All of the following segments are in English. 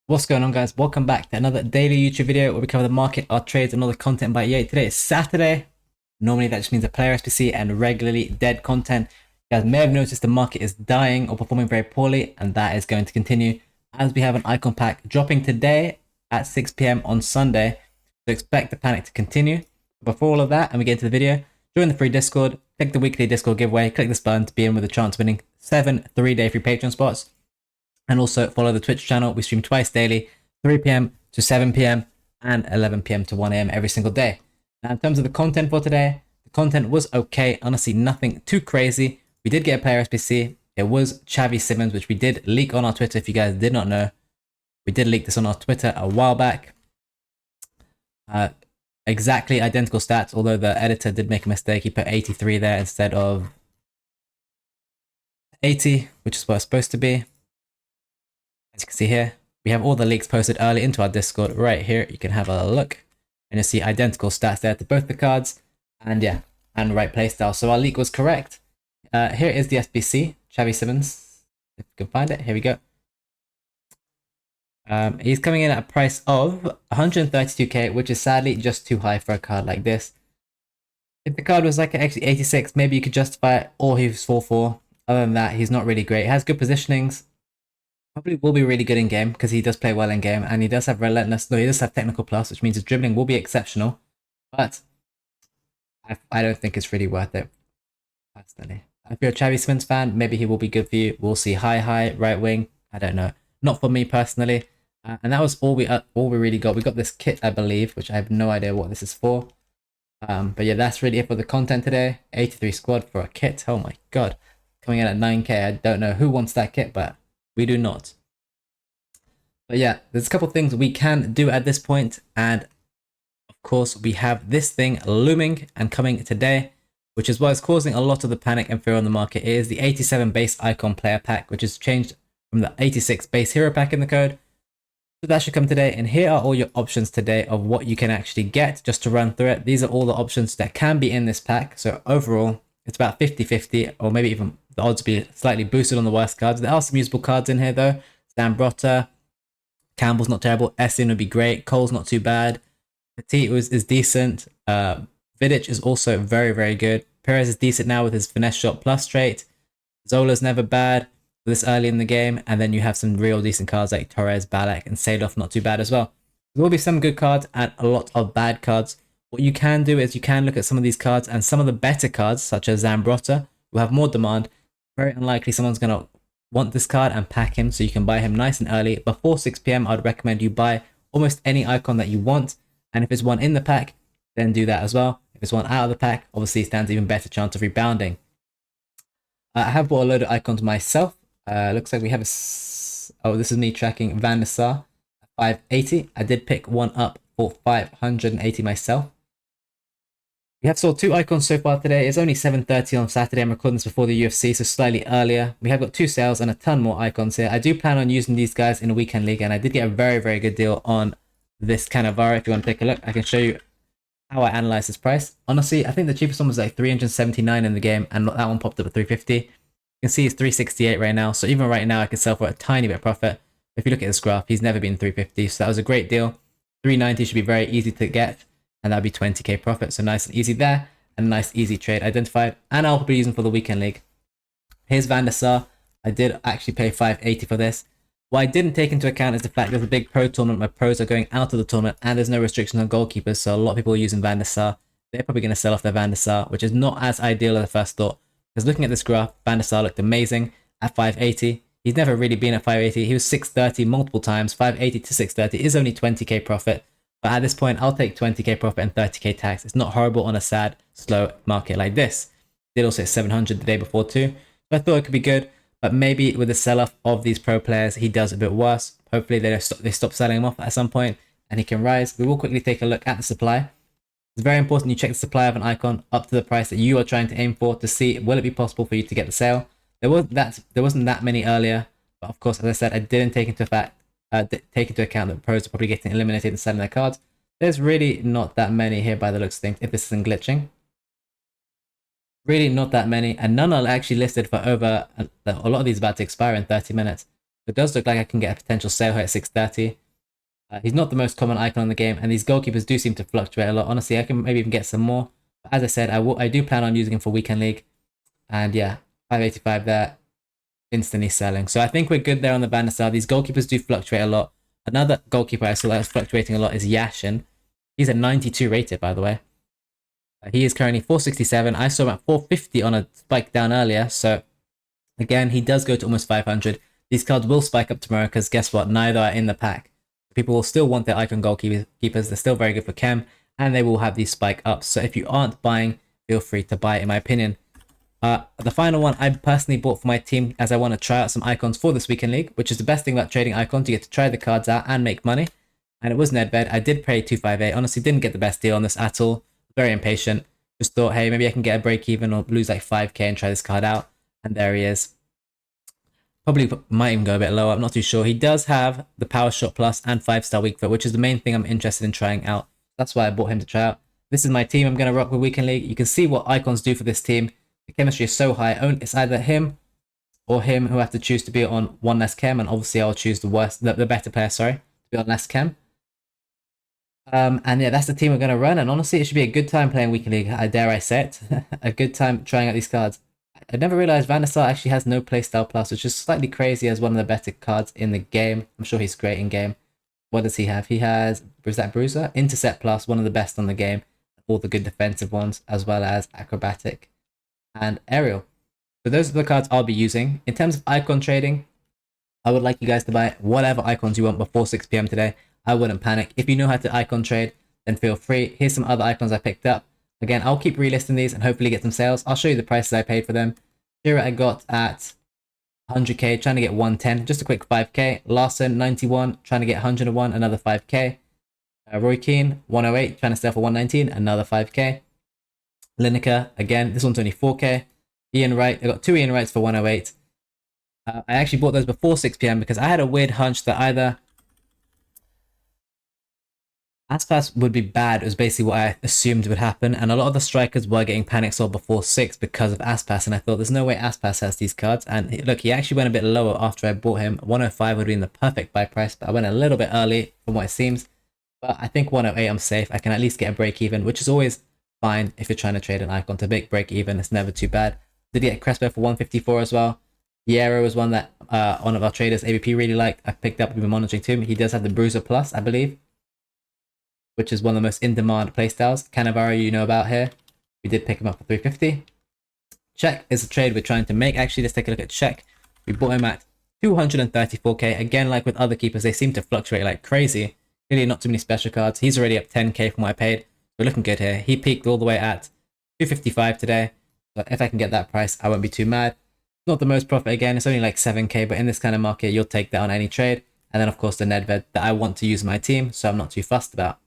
What's going on, guys? Welcome back to another daily YouTube video where we cover the market, our trades, and all the content by EA. Today is Saturday. Normally that just means a player SBC and regularly dead content. You guys may have noticed the market is dying or performing very poorly, and that is going to continue as we have an icon pack dropping today at 6 p.m. on Sunday. So expect the panic to continue. Before all of that, and we get into the video, join the free Discord, click the weekly Discord giveaway, click this button to be in with a chance of winning 7 3-day free Patreon spots. And also follow the Twitch channel. We stream twice daily, 3 p.m. to 7 p.m. and 11 p.m. to 1 a.m. every single day. Now, in terms of the content for today, the content was okay. Honestly, nothing too crazy. We did get a player SBC. It was Xavi Simons, which we did leak on our Twitter. If you guys did not know, we did leak this on our Twitter a while back. Exactly identical stats, although the editor did make a mistake. He put 83 there instead of 80, which is what it's supposed to be. As you can see here, we have all the leaks posted early into our Discord right here. You can have a look and you'll see identical stats there to both the cards, and yeah, and right playstyle. So our leak was correct. Here is the SBC, Xavi Simons. If you can find it, here we go. He's coming in at a price of 132k, which is sadly just too high for a card like this. If the card was like actually 86, maybe you could justify it, or he was 4-4. Other than that, he's not really great. He has good positionings. Probably will be really good in game because he does play well in game, and he does have relentless, though he does have technical plus, which means his dribbling will be exceptional. But I don't think it's really worth it, personally. If you're a Xavi Simons fan, maybe he will be good for you. We'll see high, right wing. I don't know. Not for me personally. And that was all we really got. We got this kit, I believe, which I have no idea what this is for. But yeah, that's really it for the content today. 83 squad for a kit. Oh my god. Coming in at 9k. I don't know who wants that kit, but we do not. But yeah, there's a couple things we can do at this point, and of course we have this thing looming and coming today, which is what is causing a lot of the panic and fear on the market. It is the 87 base icon player pack, which has changed from the 86 base hero pack in the code. So that should come today, and here are all your options today of what you can actually get. Just to run through it, these are all the options that can be in this pack. So overall, it's about 50-50, or maybe even the odds will be slightly boosted on the worst cards. There are some usable cards in here though. Zambrotta, Campbell's not terrible. Essien would be great. Cole's not too bad. Petit is decent. Vidic is also very good. Perez is decent now with his finesse shot plus trait. Zola's never bad this early in the game. And then you have some real decent cards like Torres, Balak, and Sadov, not too bad as well. There will be some good cards and a lot of bad cards. What you can do is you can look at some of these cards, and some of the better cards, such as Zambrotta, will have more demand. Very unlikely someone's going to want this card and pack him, so you can buy him nice and early. Before 6 p.m, I'd recommend you buy almost any icon that you want. And if it's one in the pack, then do that as well. If it's one out of the pack, obviously it stands even better chance of rebounding. I have bought a load of icons myself. Looks like we have oh, this is me tracking Van der Sar at 580. I did pick one up for 580 myself. We have sold 2 icons so far today. It's only 7:30 on Saturday. I'm recording this before the UFC, so slightly earlier. We have got 2 sales and a ton more icons here. I do plan on using these guys in a weekend league, and I did get a very good deal on this Cannavaro. If you want to take a look, I can show you how I analyze this price. Honestly, I think the cheapest one was like 379 in the game, and that one popped up at 350. You can see it's 368 right now, so even right now I could sell for a tiny bit of profit. If you look at this graph, he's never been 350, so that was a great deal. 390 should be very easy to get, and that'll be 20k profit. So nice and easy there, and a nice easy trade identified, and I'll be using for the weekend league. Here's Van der Sar. I did actually pay 580 for this. What I didn't take into account is the fact there's a big pro tournament where pros are going out of the tournament, and there's no restrictions on goalkeepers, so a lot of people are using Van der Sar. They're probably going to sell off their Van der Sar, which is not as ideal as I first thought. Because looking at this graph, Van der Sar looked amazing at 580. He's never really been at 580. He was 630 multiple times. 580 to 630 is only 20k profit. But at this point, I'll take 20k profit and 30k tax. It's not horrible on a sad, slow market like this. Did also hit 700 the day before too. So I thought it could be good. But maybe with the sell-off of these pro players, he does a bit worse. Hopefully they stop selling him off at some point and he can rise. We will quickly take a look at the supply. It's very important you check the supply of an icon up to the price that you are trying to aim for to see will it be possible for you to get the sale. There wasn't that many earlier, but of course, as I said, I didn't take into account that pros are probably getting eliminated and selling their cards. There's really not that many here by the looks of things, if this isn't glitching. Really not that many, and none are actually listed for over, a lot of these are about to expire in 30 minutes. It does look like I can get a potential sale here at 630. He's not the most common icon in the game, and these goalkeepers do seem to fluctuate a lot. Honestly, I can maybe even get some more. But as I said, I do plan on using him for Weekend League. And yeah, 585 there, instantly selling. So I think we're good there on the Van der Sar. These goalkeepers do fluctuate a lot. Another goalkeeper I saw that was fluctuating a lot is Yashin. He's a 92 rated, by the way. He is currently 467. I saw him at 450 on a spike down earlier. So again, he does go to almost 500. These cards will spike up tomorrow because guess what? Neither are in the pack. People will still want their icon goalkeepers. They're still very good for chem, and they will have these spike ups. So if you aren't buying, feel free to buy, in my opinion. The final one I personally bought for my team as I want to try out some icons for this Weekend League, which is the best thing about trading icons. You get to try the cards out and make money. And it was Nedved. I did pay 258. Honestly, didn't get the best deal on this at all. Very impatient. Just thought, hey, maybe I can get a break even or lose like 5k and try this card out. And there he is. Probably might even go a bit lower. I'm not too sure. He does have the Power Shot Plus and 5-star weak foot, which is the main thing I'm interested in trying out. That's why I bought him to try out. This is my team I'm going to rock with Weekend League. You can see what icons do for this team. The chemistry is so high. It's either him or him who have to choose to be on one less chem, and obviously I'll choose the better player, sorry, to be on less chem. And yeah, that's the team we're going to run, and honestly, it should be a good time playing Weekend League. Dare I say it? A good time trying out these cards. I never realized Van der Sar actually has no playstyle plus, which is slightly crazy as one of the better cards in the game. I'm sure he's great in game. What does he have? He has, is that Bruiser? Intercept plus, one of the best on the game. All the good defensive ones, as well as acrobatic and aerial. So those are the cards I'll be using. In terms of icon trading, I would like you guys to buy whatever icons you want before 6 p.m. today. I wouldn't panic. If you know how to icon trade, then feel free. Here's some other icons I picked up. Again, I'll keep relisting these and hopefully get some sales. I'll show you the prices I paid for them. Here I got at 100k, trying to get 110, just a quick 5k. Larson, 91, trying to get 101, another 5k. Roy Keane, 108, trying to sell for 119, another 5k. Lineker, again, this one's only 4k. Ian Wright, I got 2 Ian Wrights for 108. I actually bought those before 6 p.m. because I had a weird hunch that either Aspas would be bad. It was basically what I assumed would happen, and a lot of the strikers were getting panic sold before 6 because of Aspas, and I thought there's no way Aspas has these cards. And look, he actually went a bit lower after I bought him. 105 would have been the perfect buy price, but I went a little bit early from what it seems. But I think 108 I'm safe. I can at least get a break even, which is always fine if you're trying to trade an icon. To big break even, it's never too bad. Did get Crespo for 154 as well. Yero was one that one of our traders, AVP, really liked. I picked up, we've been monitoring too. He does have the Bruiser Plus, I believe, which is one of the most in-demand playstyles. Cannavaro, you know about here. We did pick him up for 350. Czech is a trade we're trying to make. Actually, let's take a look at Czech. We bought him at 234k. Again, like with other keepers, they seem to fluctuate like crazy. Really not too many special cards. He's already up 10k from what I paid. We're looking good here. He peaked all the way at 255 today. But if I can get that price, I won't be too mad. Not the most profit again. It's only like 7k, but in this kind of market, you'll take that on any trade. And then, of course, the Nedved that I want to use in my team, so I'm not too fussed about.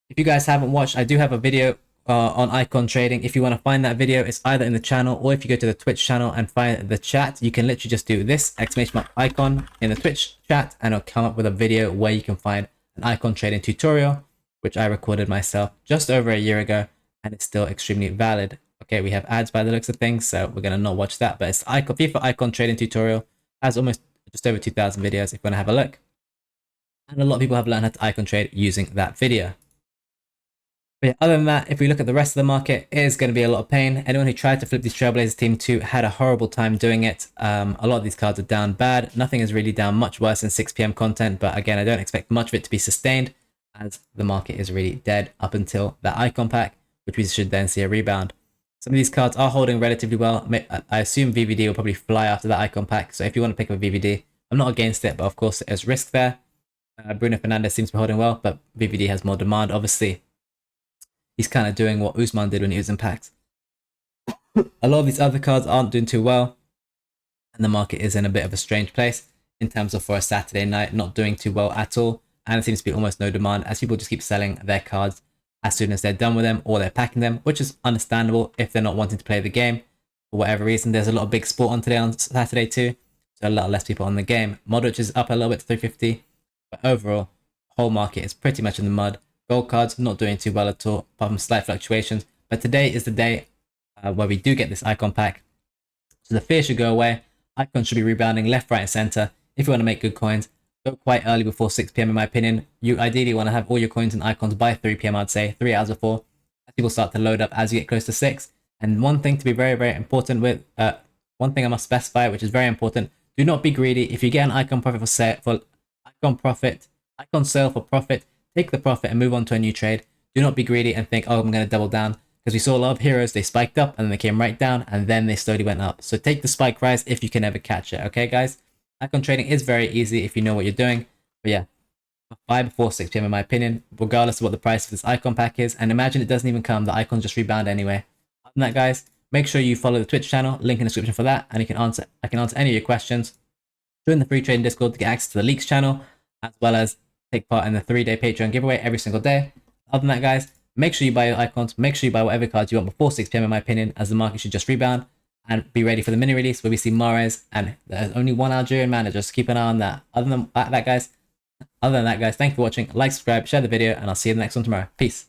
If you guys haven't watched, I do have a video on icon trading. If you want to find that video, it's either in the channel, or if you go to the Twitch channel and find the chat, you can literally just do this exclamation mark icon in the Twitch chat, and it'll come up with a video where you can find an icon trading tutorial, which I recorded myself just over a year ago, and it's still extremely valid. Okay, we have ads by the looks of things, so we're going to not watch that, but it's FIFA icon trading tutorial. Has almost just over 2,000 videos if you want to have a look. And a lot of people have learned how to icon trade using that video. But yeah, other than that, if we look at the rest of the market, it is going to be a lot of pain. Anyone who tried to flip these Trailblazers team 2 had a horrible time doing it. A lot of these cards are down bad. Nothing is really down much worse than 6 p.m. content, but again, I don't expect much of it to be sustained as the market is really dead up until that icon pack, which we should then see a rebound. Some of these cards are holding relatively well. I assume VVD will probably fly after that icon pack, so if you want to pick up a VVD, I'm not against it, but of course there's risk there. Bruno Fernandes seems to be holding well, but VVD has more demand, obviously. He's kind of doing what Usman did when he was in packs. A lot of these other cards aren't doing too well, and the market is in a bit of a strange place in terms of for a Saturday night, not doing too well at all, and it seems to be almost no demand as people just keep selling their cards as soon as they're done with them or they're packing them, which is understandable if they're not wanting to play the game for whatever reason. There's a lot of big sport on today on Saturday too, so a lot less people on the game. Modric is up a little bit to 350, but overall, the whole market is pretty much in the mud. Gold cards not doing too well at all, apart from slight fluctuations. But today is the day where we do get this icon pack, so the fear should go away. Icons should be rebounding left, right, and center. if you want to make good coins, go quite early before 6 p.m. in my opinion. You ideally want to have all your coins and icons by 3 p.m. I'd say, 3 hours before, as people start to load up as you get close to 6. And one thing to be very, very important with, one thing I must specify, which is very important, do not be greedy. If you get an icon profit icon sale for profit, take the profit and move on to a new trade. Do not be greedy and think, oh, I'm going to double down. Because we saw a lot of heroes, they spiked up and then they came right down and then they slowly went up. So take the spike rise if you can ever catch it. Okay, guys? Icon trading is very easy if you know what you're doing. But yeah, 5 before 6 p.m. in my opinion, regardless of what the price of this icon pack is. And imagine it doesn't even come, the icons just rebound anyway. Other than that, guys, make sure you follow the Twitch channel, link in the description for that, and I can answer any of your questions. Join the free trading Discord to get access to the leaks channel, as well as take part in the 3-day Patreon giveaway every single day. Other than that, guys, make sure you buy your icons, make sure you buy whatever cards you want before 6 p.m. in my opinion, as the market should just rebound, and be ready for the mini release where we see Mahrez, and there's only one Algerian man, just keep an eye on that. Other than that, guys, thank you for watching, like, subscribe, share the video, and I'll see you in the next one tomorrow. Peace.